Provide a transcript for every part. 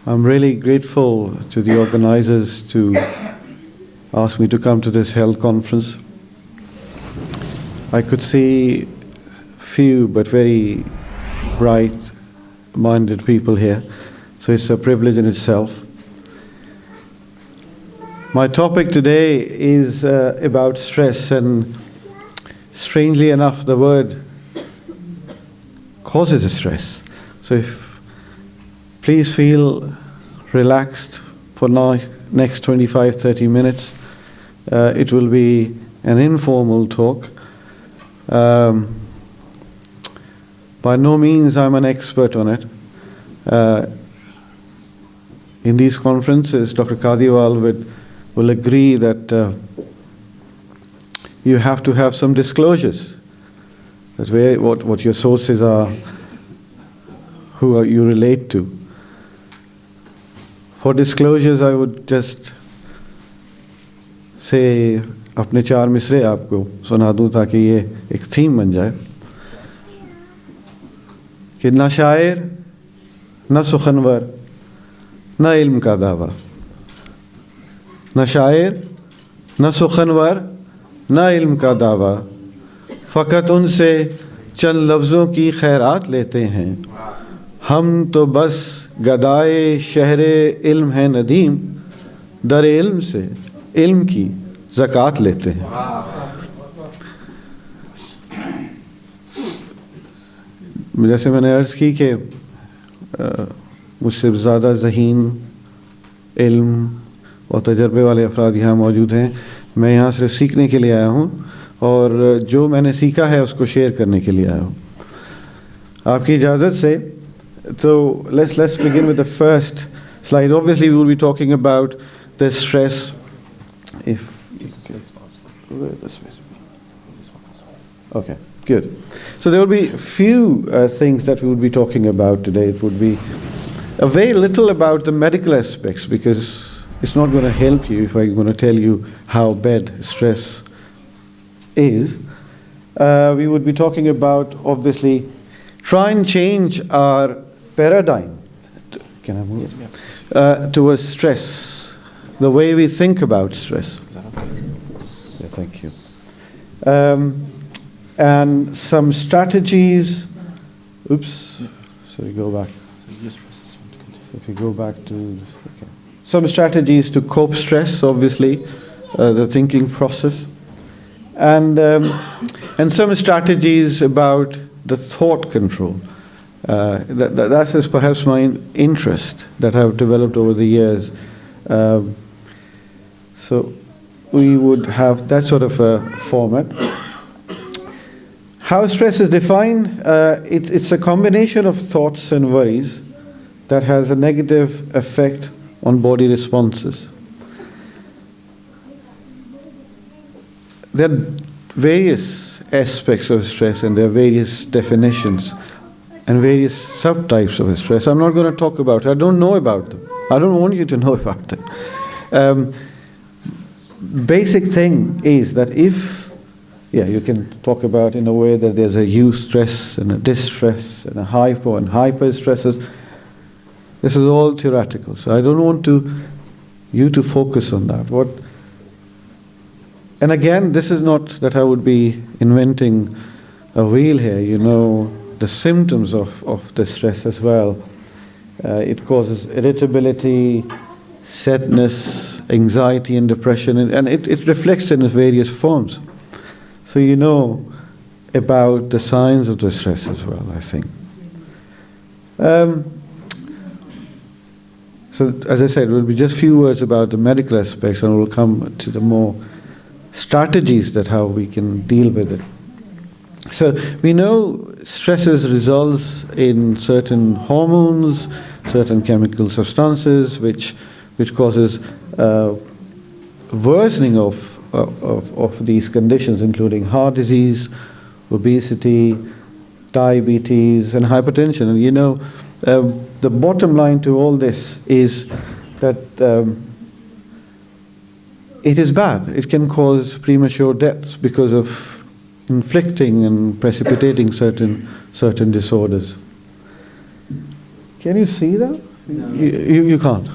I'm really grateful to the organizers to ask me to come to this health conference. I could see few but very bright-minded people here, so it's a privilege in itself. My topic today is about stress, and strangely enough, the word causes stress. So please feel relaxed for next 25-30 minutes. It will be an informal talk. By no means I'm an expert on it. In these conferences, Dr. Kadiwal will agree that you have to have some disclosures. That's what your sources are, who you relate to. For disclosures, I would just say अपने 4 मिसरे आपको सुना दूं ताकि ये एक theme बन जाए कि न शायर न सुखनवर न इल्म का दावा, न शायर न सुखनवर न इल्म का दावा, फ़कत उनसे चंद लफ्ज़ों की खैरात लेते हैं। हम तो बस गदाए शहरे इल्म है नदीम, दर इल्म से इल्म की ज़कात लेते हैं। जैसे मैंने अर्ज़ की कि मुझसे ज़्यादा ज़हीन इल्म और तजर्बे वाले अफराद यहाँ मौजूद हैं। मैं यहाँ सिर्फ सीखने के लिए आया हूँ और जो मैंने सीखा है उसको शेयर करने के लिए आया हूँ। आपकी इजाज़त से तो let's begin with the first slide. Obviously we will be talking about the stress. Okay, good. So there will be a few things that we would be talking about today. It would be a very little about the medical aspects, because it's not going to help you if I'm going to tell you how bad stress is. We would be talking about, obviously, try and change our paradigm. Can I move? Towards stress, the way we think about stress. Is that okay? Yeah, thank you. And some strategies. Oops. Yeah. So we go back. So you just press this one to continue. If you go back to, okay. Some strategies to cope stress, obviously, the thinking process, and some strategies about the thought control. That is perhaps my interest that I've developed over the years. So we would have that sort of a format. How stress is defined? It's a combination of thoughts and worries that has a negative effect on body responses. There are various aspects of stress, and there are various definitions and various subtypes of stress. I'm not going to talk about it. I don't know about them. I don't want you to know about them. Basic thing is that you can talk about in a way that there's a eustress and a distress and a hypo and hyper stresses. This is all theoretical, so I don't want you to focus on that. And again, this is not that I would be inventing a wheel here. You know the symptoms of the stress as well. It causes irritability, sadness, anxiety and depression, and it reflects in its various forms. So you know about the signs of the stress as well, I think. So as I said, it will be just few words about the medical aspects, and we'll come to the more strategies that how we can deal with it. So we know stresses results in certain hormones, certain chemical substances, which causes worsening of these conditions, including heart disease, obesity, diabetes, and hypertension. And you know, the bottom line to all this is that it is bad. It can cause premature deaths because of inflicting and precipitating certain disorders. Can you see that? You can't.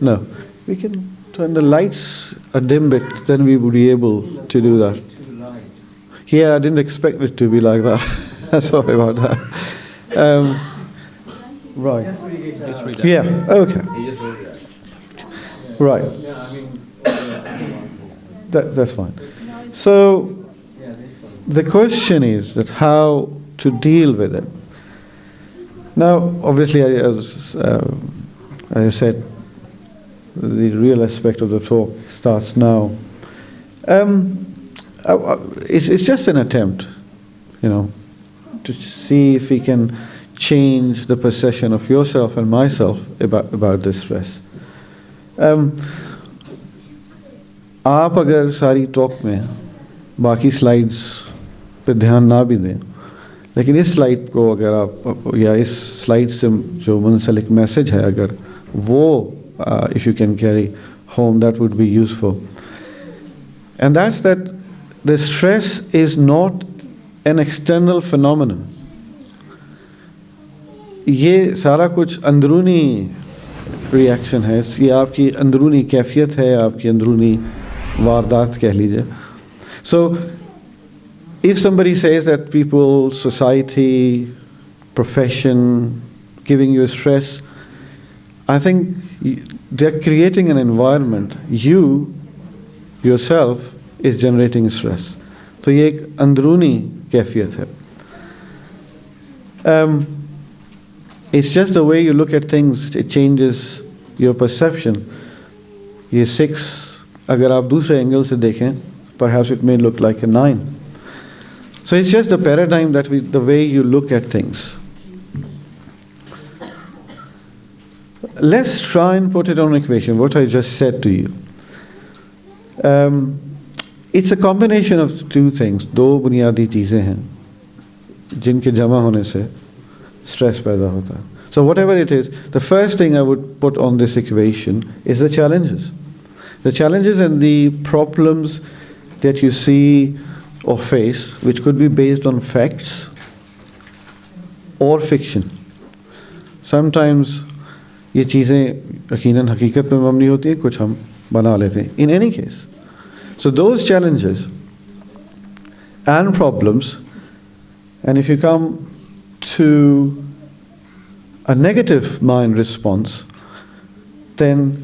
No. We can turn the lights a dim bit, then we would be able to do that. Yeah, I didn't expect it to be like that. Sorry about that. Right. Just read that. Yeah, okay. Right. That's fine. So, the question is that how to deal with it. Now, obviously, as I said, the real aspect of the talk starts now. It's just an attempt, to see if we can change the perception of yourself and myself about this stress. आप अगर सारी talk में बाकी slides पे ध्यान ना भी दें, लेकिन इस स्लाइड को अगर आप या इस स्लाइड से जो मुंसलिक मैसेज है अगर वो if you can carry home, that would be useful. And that's that the stress is not an external phenomenon. ये सारा कुछ अंदरूनी रिएक्शन है, ये आपकी अंदरूनी कैफियत है, आपकी अंदरूनी वारदात कह लीजिए. So, if somebody says that people, society, profession, giving you stress, I think they're creating an environment. You, yourself, is generating stress. So ये एक अंदरूनी कैफियत है. It's just the way you look at things, it changes your perception. ये 6, अगर आप दूसरे angle से देखें, perhaps it may look like a 9. So it's just the paradigm that the way you look at things. Let's try and put it on an equation, what I just said to you. It's a combination of two things. दो बुनियादी चीज़ें हैं जिनके जमा होने से stress पैदा होता है. So whatever it is, the first thing I would put on this equation is the challenges. The challenges and the problems that you see or face, which could be based on facts or fiction. Sometimes ये चीज़ें यकीनन हकीकत में मबनी होती हैं, कुछ हम बना लेते हैं. In any case, so those challenges and problems, and if you come to a negative mind response, then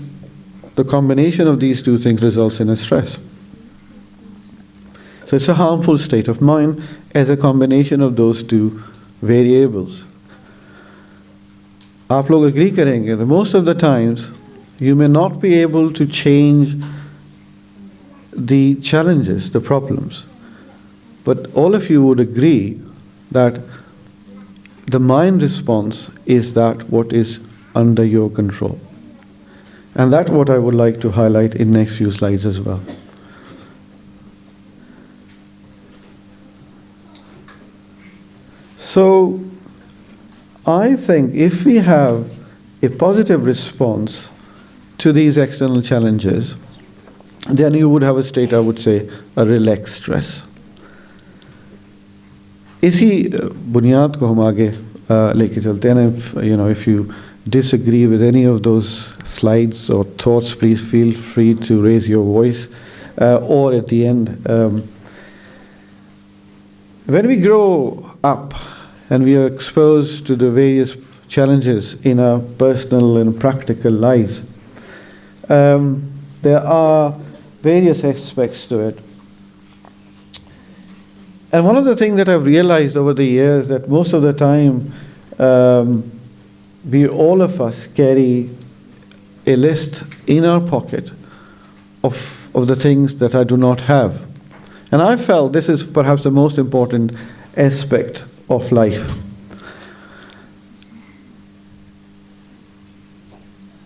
the combination of these two things results in a stress. So it's a harmful state of mind as a combination of those two variables. आप लोग agree करेंगे that most of the times you may not be able to change the challenges, the problems, but all of you would agree that the mind response is that what is under your control. And that's what I would like to highlight in next few slides as well. So, I think if we have a positive response to these external challenges, then you would have a state, I would say, a relaxed stress. इसी बुनियाद को हम आगे लेके चलते हैं. If you disagree with any of those slides or thoughts, please feel free to raise your voice. Or at the end, when we grow up and we are exposed to the various challenges in our personal and practical lives, there are various aspects to it. And one of the things that I've realized over the years that most of the time, all of us carry a list in our pocket of the things that I do not have. And I felt this is perhaps the most important aspect of life.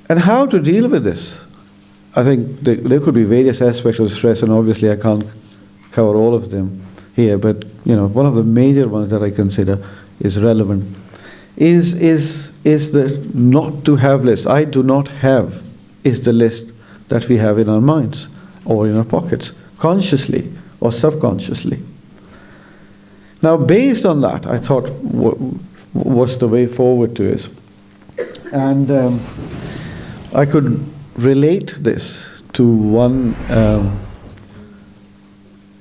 And how to deal with this? I think there could be various aspects of stress, and obviously I can't cover all of them here, but one of the major ones that I consider is relevant is the not to have list. I do not have is the list that we have in our minds or in our pockets, consciously or subconsciously. Now, based on that, I thought what's the way forward to is And I could relate this to one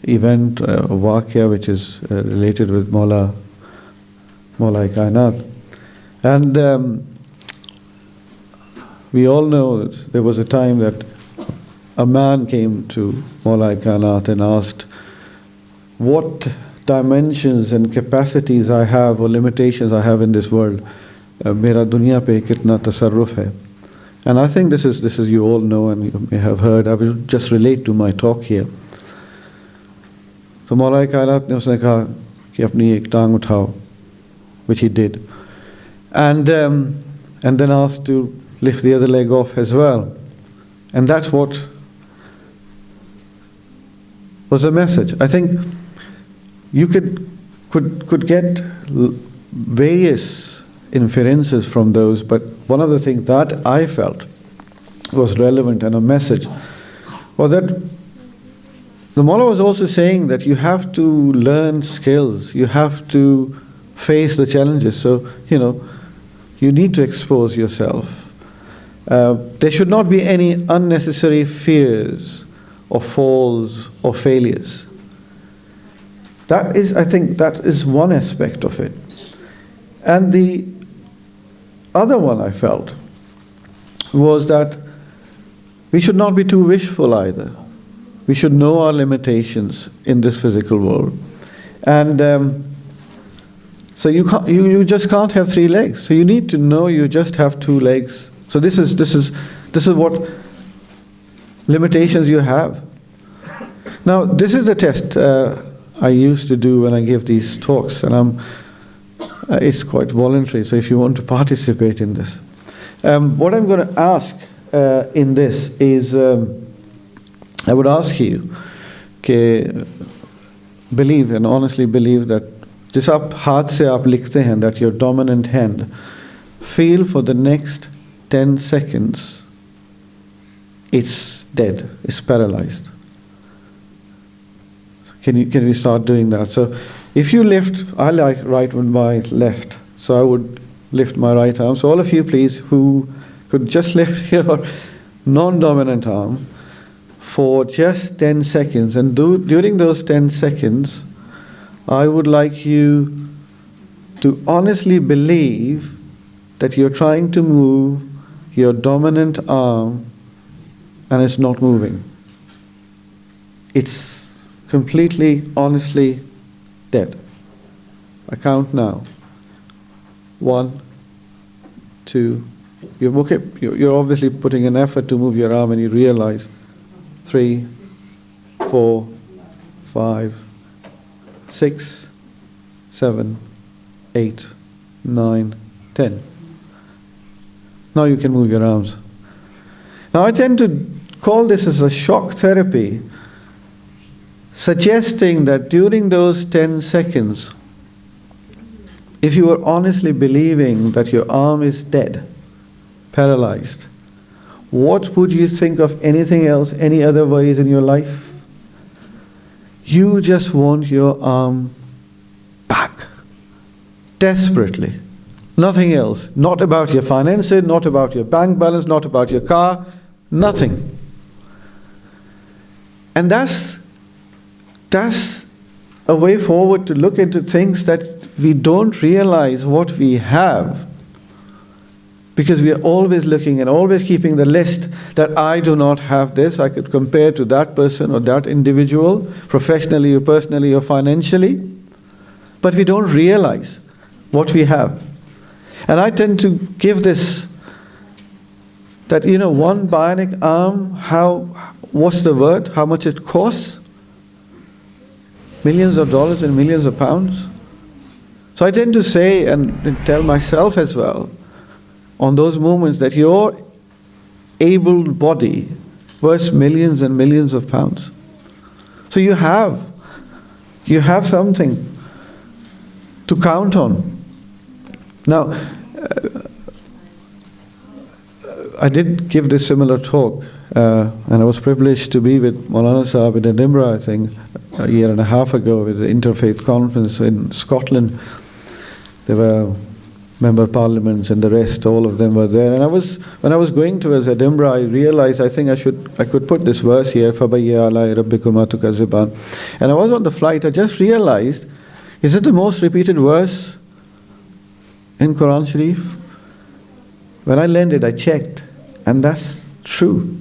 event, Waqia, which is related with Maula Kainat. And we all know that there was a time that a man came to Maula Kainat and asked, what dimensions and capacities I have or limitations I have in this world. Mera dunya pe kitna tasarruf hai. And I think this is you all know and you may have heard. I will just relate to my talk here. So Maula Kainat ne usne kaha ki apni ek tang uthao, which he did. And then asked to lift the other leg off as well. And that's what was the message. I think you could get various inferences from those, but one of the things that I felt was relevant and a message was that the Mullah was also saying that you have to learn skills, you have to face the challenges. So, you need to expose yourself. There should not be any unnecessary fears or falls or failures. I think that is one aspect of it. And the other one I felt was that we should not be too wishful either. We should know our limitations in this physical world. And so you just can't have 3 legs. So you need to know you just have 2 legs. So this is what limitations you have. Now this is the test I used to do when I give these talks, and it's quite voluntary. So if you want to participate in this, what I'm going to ask in this is, I would ask you, believe and honestly believe that जिस आप हाथ से आप लिखते हैं, that your dominant hand, feel for the next 10 seconds it's dead, it's paralyzed. Can we start doing that? So if you lift, I like right with my left, so I would lift my right arm. So all of you please who could just lift your non-dominant arm for just 10 seconds, and during those 10 seconds I would like you to honestly believe that you're trying to move your dominant arm and it's not moving. It's completely, honestly dead. I count now. 1, 2, you're obviously putting an effort to move your arm and you realize 3, 4, 5, 6, 7, 8, 9, 10. Now you can move your arms. Now I tend to call this as a shock therapy, suggesting that during those 10 seconds, if you are honestly believing that your arm is dead, paralyzed, what would you think of anything else, any other worries in your life? You just want your arm back, desperately. Nothing else. Not about your finances, not about your bank balance, not about your car, nothing. And that's a way forward to look into things that we don't realize what we have, because we are always looking and always keeping the list that I do not have this, I could compare to that person or that individual, professionally or personally or financially, but we don't realize what we have. And I tend to give this, that one bionic arm, what's the word, how much it costs? Millions of dollars and millions of pounds. So I tend to say and tell myself as well, on those moments, that your able body worth millions and millions of pounds. So you have something to count on. Now, I did give this similar talk, and I was privileged to be with Maulana Sahib in Edinburgh, I think, a year and a half ago, with the Interfaith Conference in Scotland. There were member of parliaments and the rest, all of them were there. And when I was going towards Edinburgh, I realized I think I could put this verse here, فَبَيَّ عَلَىٰ رَبِّكُمَا تُكَذِّبَانِ. And I was on the flight, I just realized, is it the most repeated verse in Quran Sharif? When I landed, I checked, and that's true.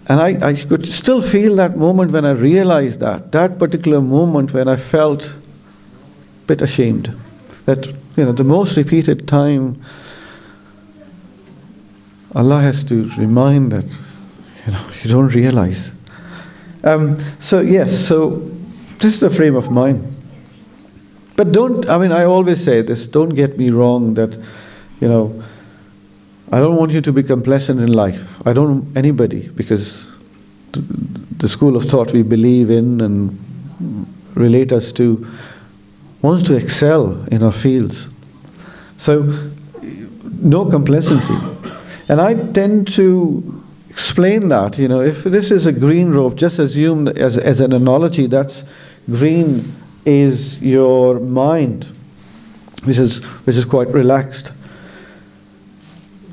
And I could still feel that moment when I realized that particular moment when I felt a bit ashamed. That, the most repeated time, Allah has to remind that, you don't realize. So this is the frame of mind. But I always say this, don't get me wrong that, I don't want you to be complacent in life. I don't want anybody, because the school of thought we believe in and relate us to wants to excel in our fields. So, no complacency. And I tend to explain that, if this is a green rope, just assume that as an analogy, that's green is your mind, which is quite relaxed.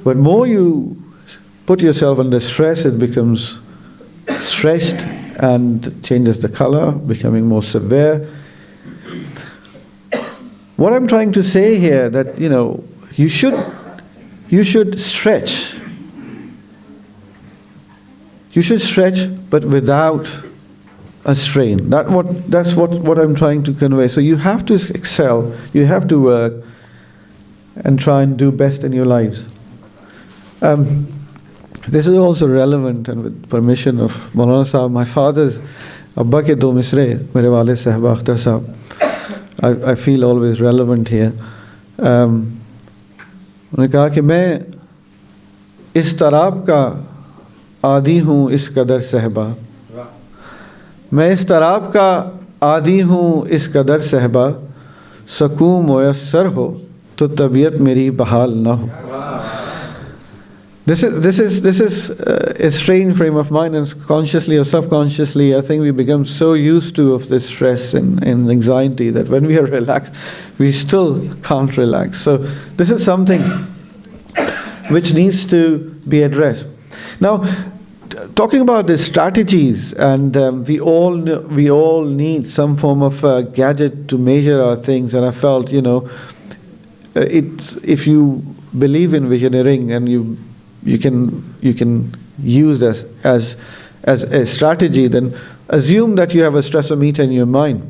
But more you put yourself under stress, it becomes stressed and changes the color, becoming more severe. What I'm trying to say here that you should stretch. You should stretch, but without a strain. That's what I'm trying to convey. So you have to excel. You have to work and try and do best in your lives. This is also relevant, and with permission of Maulana Sahab, my father's Abba ke do misre, mere walid sahib Akhtar Sahab, I feel always relevant here. उन्होंने कहा कि मैं इस तराब का आदी हूँ इस कदर सहबा, मैं इस तराब का आदी हूँ इस कदर सहबा, सकून मुयस्सर हो तो तबीयत मेरी बहाल ना हो. This is a strange frame of mind, and consciously or subconsciously, I think we become so used to of this stress and anxiety that when we are relaxed, we still can't relax. So this is something which needs to be addressed. Now, talking about the strategies, and we all need some form of gadget to measure our things, and I felt, it's if you believe in visioneering and you can use this as a strategy, then assume that you have a stressometer in your mind,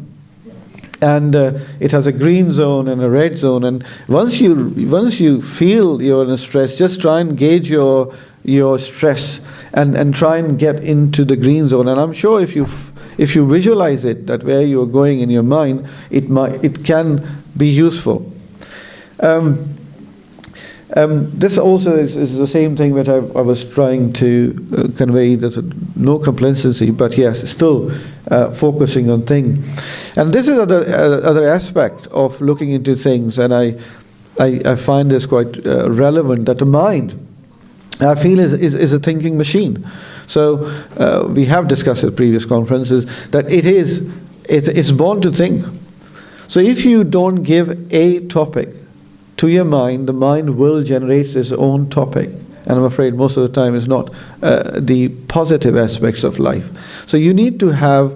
and it has a green zone and a red zone, and once you feel you're in a stress, just try and gauge your stress and try and get into the green zone. And I'm sure if you visualize it, that where you're going in your mind, it can be useful. This also is the same thing that I was trying to convey, that no complacency, but yes, still focusing on things. And this is other aspect of looking into things, and I find this quite relevant, that the mind, I feel, is a thinking machine. So we have discussed at previous conferences that it's born to think. So if you don't give a topic to your mind, the mind will generate its own topic. And I'm afraid most of the time it's not the positive aspects of life. So you need to have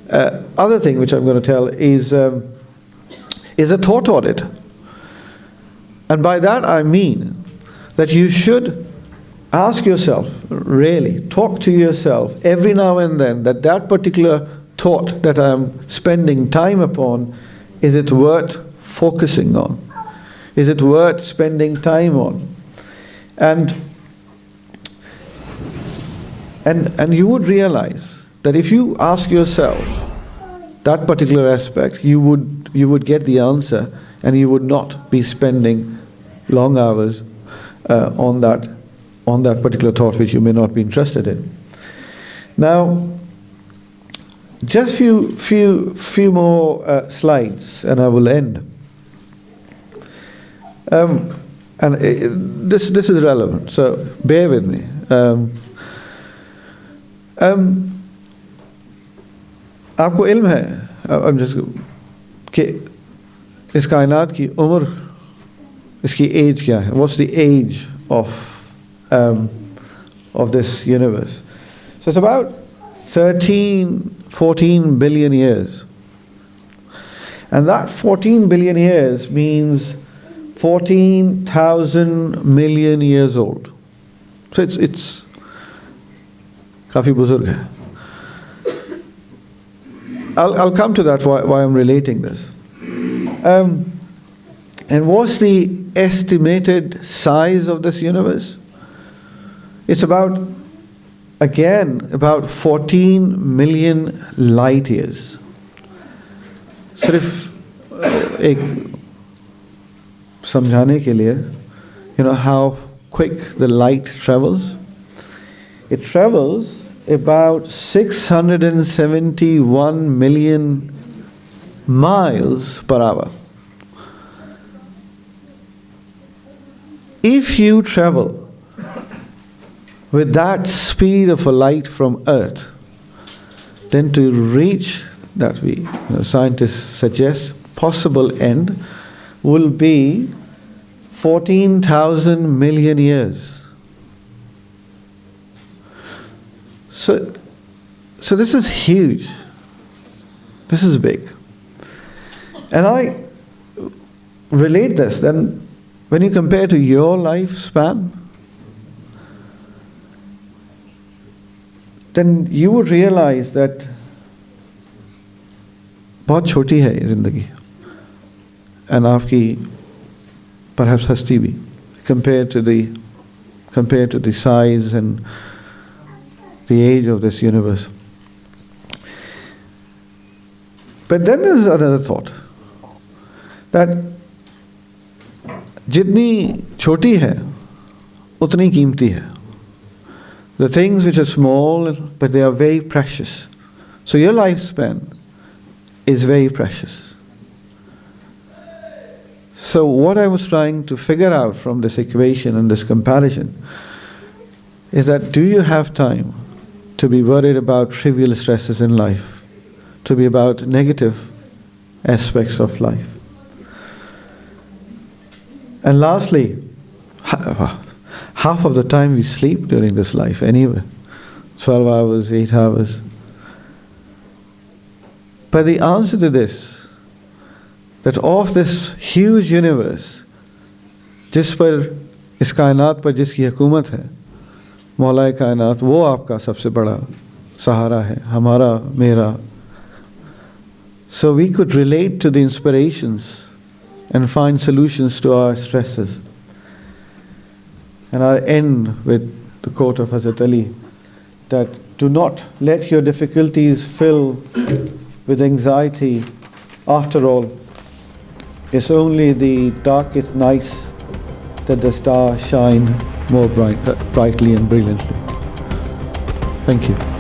other thing which I'm going to tell is a thought audit. And by that I mean that you should ask yourself, really, talk to yourself every now and then, that particular thought that I'm spending time upon, is it worth focusing on? Is it worth spending time on? And you would realize that if you ask yourself that particular aspect, you would get the answer, and you would not be spending long hours on that particular thought which you may not be interested in. Now, just few more slides, and I will end. And this is relevant, so bear with me. आपको इल्म है कि इस कायनात की उम्र इसकी age क्या है? What's the age of this universe? So it's about 14 billion years. And that 14 billion years means 14,000 million years old. So it's काफी बुजुर्ग है. I'll come to that why I'm relating this. And what's the estimated size of this universe? It's about 14 million light years. सिर्फ एक समझाने के लिए, you know how quick the light travels? It travels about 671 million miles per hour. If you travel with that speed of a light from Earth, then to reach that scientists suggest possible end will be 14,000 million years. So this is huge. This is big. And I relate this then when you compare to your lifespan, then you would realize that बहुत छोटी है ये ज़िंदगी, and आपकी perhaps हस्ती भी compared to the size and the age of this universe. But then there's another thought that जितनी छोटी है उतनी कीमती है. The things which are small, but they are very precious. So your lifespan is very precious. So what I was trying to figure out from this equation and this comparison is that do you have time to be worried about trivial stresses in life, to be about negative aspects of life? And lastly, half of the time we sleep during this life anyway, 12 hours, 8 hours. But the answer to this, that of this huge universe, जिस पर इस कायनात पर जिसकी हुकूमत है, मौलाए कायनात, वो आपका सबसे बड़ा सहारा है, हमारा, मेरा. So we could relate to the inspirations and find solutions to our stresses. And I end with the quote of Hazrat Ali, that do not let your difficulties fill with anxiety. After all, it's only the darkest nights that the stars shine more brightly and brilliantly. Thank you.